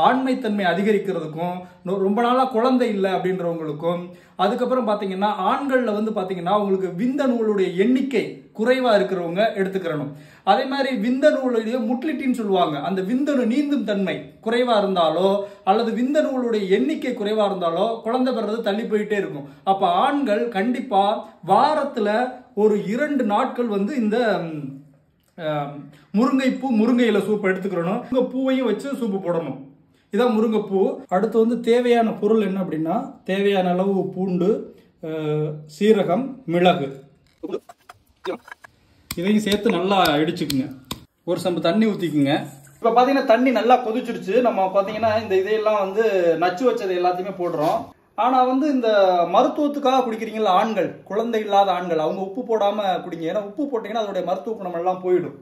ஆண்மைத்தன்மை அதிகரிக்கிறதுக்கும், ரொம்ப நாளா குழந்தை இல்லை அப்படின்றவங்களுக்கும், அதுக்கப்புறம் பாத்தீங்கன்னா ஆண்கள்ல வந்து பாத்தீங்கன்னா உங்களுக்கு விந்தணுகளுடைய எண்ணிக்கை குறைவா இருக்கிறவங்க எடுத்துக்கிறணும். அதே மாதிரி விந்தணுகளுடைய முட்லிட்டின்னு சொல்லுவாங்க, அந்த விந்தணு நீந்தும் தன்மை குறைவா இருந்தாலோ அல்லது விந்தணுகளுடைய எண்ணிக்கை குறைவா இருந்தாலோ குழந்தை பெறது தள்ளி போயிட்டே இருக்கும். அப்ப ஆண்கள் கண்டிப்பா வாரத்துல ஒரு 2 நாட்கள் வந்து இந்த முருங்கைப்பூ முருங்கை இலை சூப் எடுத்துக்கிறணும். பூவையும் வச்சு சூப்பு போடணும். இதான் முருங்கைப்பூ. அடுத்து வந்து தேவையான பொருள் என்ன அப்படின்னா, தேவையான அளவு பூண்டு, சீரகம், மிளகு இதையும் சேர்த்து நல்லா இடிச்சுக்குங்க. ஒரு சம்பு தண்ணி ஊற்றிக்குங்க. இப்போ பார்த்தீங்கன்னா தண்ணி நல்லா கொதிச்சிருச்சு. நம்ம பார்த்தீங்கன்னா இந்த இதையெல்லாம் வந்து நச்சு வச்சது எல்லாத்தையுமே போடுறோம். ஆனால் வந்து இந்த மருத்துவத்துக்காக குடிக்கிறீங்களா ஆண்கள், குழந்தை இல்லாத ஆண்கள், அவங்க உப்பு போடாமல் குடிங்க. ஏன்னா உப்பு போட்டிங்கன்னா அதோடைய மருத்துவ குணம் எல்லாம் போயிடும்.